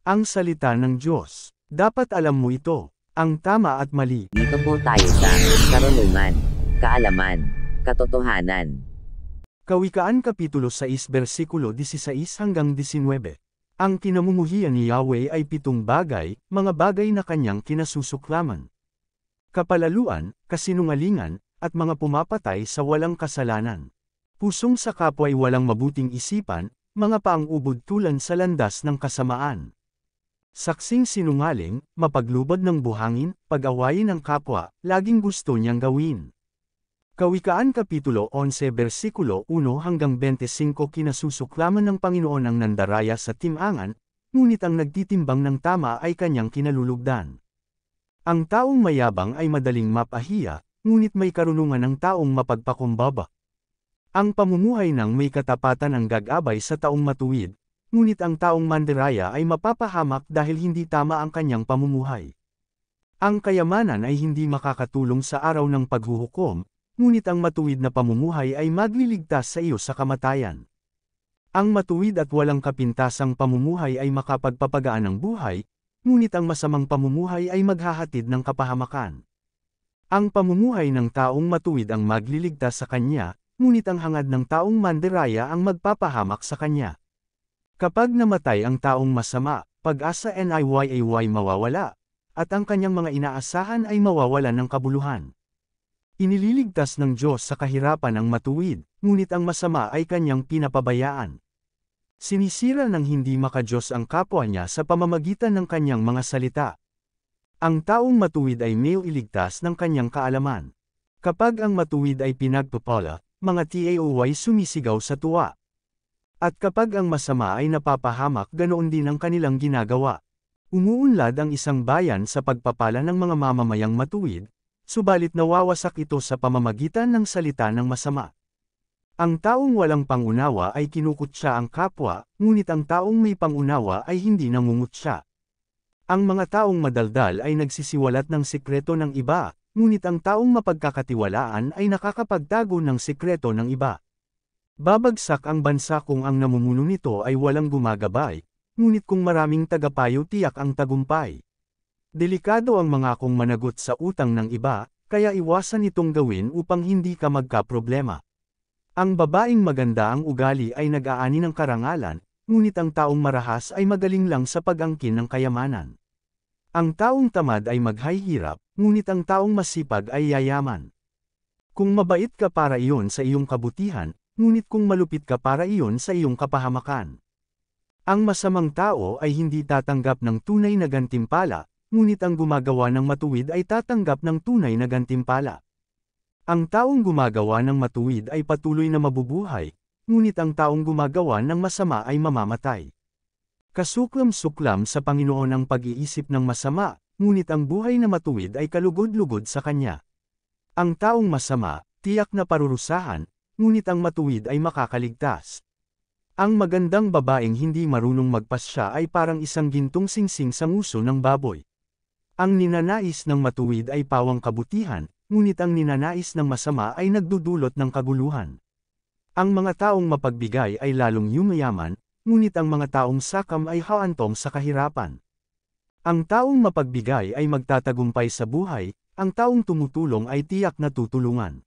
Ang salita ng Diyos. Dapat alam mo ito, ang tama at mali. Dito po tayo sa karunungan, kaalaman, katotohanan. Kawikaan Kapitulo 6 versikulo 16 hanggang 19. Ang kinamumuhian ni Yahweh ay 7 bagay, mga bagay na kanyang kinasusuklaman. Kapalaluan, kasinungalingan, at mga pumapatay sa walang kasalanan. Pusong sa kapwa'y walang mabuting isipan, mga paang ubod tulan sa landas ng kasamaan. Saksing sinungaling, mapaglubad ng buhangin, pag-awayin ng kapwa, laging gusto niyang gawin. Kawikaan Kapitulo 11 versikulo 1 hanggang 25 kinasusuklaman ng Panginoon ang nandaraya sa timangan, ngunit ang nagtitimbang ng tama ay kanyang kinalulugdan. Ang taong mayabang ay madaling mapahiya, ngunit may karunungan ng taong mapagpakumbaba. Ang pamumuhay ng may katapatan ang gagabay sa taong matuwid, ngunit ang taong mandaraya ay mapapahamak dahil hindi tama ang kanyang pamumuhay. Ang kayamanan ay hindi makakatulong sa araw ng paghuhukom, ngunit ang matuwid na pamumuhay ay magliligtas sa iyo sa kamatayan. Ang matuwid at walang kapintasang pamumuhay ay makapagpapagaan ng buhay, ngunit ang masamang pamumuhay ay maghahatid ng kapahamakan. Ang pamumuhay ng taong matuwid ang magliligtas sa kanya, ngunit ang hangad ng taong mandaraya ang magpapahamak sa kanya. Kapag namatay ang taong masama, pag-asa niyay mawawala, at ang kanyang mga inaasahan ay mawawalan ng kabuluhan. Inililigtas ng Diyos sa kahirapan ang matuwid, ngunit ang masama ay kanyang pinapabayaan. Sinisira ng hindi makadiyos ang kapwa niya sa pamamagitan ng kanyang mga salita. Ang taong matuwid ay may iligtas ng kanyang kaalaman. Kapag ang matuwid ay pinagpapala, mga tao'y sumisigaw sa tuwa. At kapag ang masama ay napapahamak, ganoon din ang kanilang ginagawa. Umuunlad ang isang bayan sa pagpapala ng mga mamamayang matuwid, subalit nawawasak ito sa pamamagitan ng salita ng masama. Ang taong walang pangunawa ay kinukutya ang kapwa, ngunit ang taong may pangunawa ay hindi nangungutya. Ang mga taong madaldal ay nagsisiwalat ng sikreto ng iba, ngunit ang taong mapagkakatiwalaan ay nakakapagtago ng sikreto ng iba. Babagsak ang bansa kung ang namumuno nito ay walang gumagabay, ngunit kung maraming tagapayo tiyak ang tagumpay. Delikado ang mangakong managot sa utang ng iba, kaya iwasan itong gawin upang hindi ka magkaproblema. Ang babaeng maganda ang ugali ay nag-aani ng karangalan, ngunit ang taong marahas ay magaling lang sa pag-angkin ng kayamanan. Ang taong tamad ay maghihirap, ngunit ang taong masipag ay yayaman. Kung mabait ka para iyon sa iyong kabutihan, ngunit kung malupit ka para iyon sa iyong kapahamakan. Ang masamang tao ay hindi tatanggap ng tunay na gantimpala, ngunit ang gumagawa ng matuwid ay tatanggap ng tunay na gantimpala. Ang taong gumagawa ng matuwid ay patuloy na mabubuhay, ngunit ang taong gumagawa ng masama ay mamamatay. Kasuklam-suklam sa Panginoon ang pag-iisip ng masama, ngunit ang buhay na matuwid ay kalugod-lugod sa Kanya. Ang taong masama, tiyak na parurusahan, ngunit ang matuwid ay makakaligtas. Ang magandang babaeng hindi marunong magpasya ay parang isang gintong singsing sa nguso ng baboy. Ang ninanais ng matuwid ay pawang kabutihan, ngunit ang ninanais ng masama ay nagdudulot ng kaguluhan. Ang mga taong mapagbigay ay lalong yumayaman, ngunit ang mga taong sakam ay haantong sa kahirapan. Ang taong mapagbigay ay magtatagumpay sa buhay, ang taong tumutulong ay tiyak na tutulungan.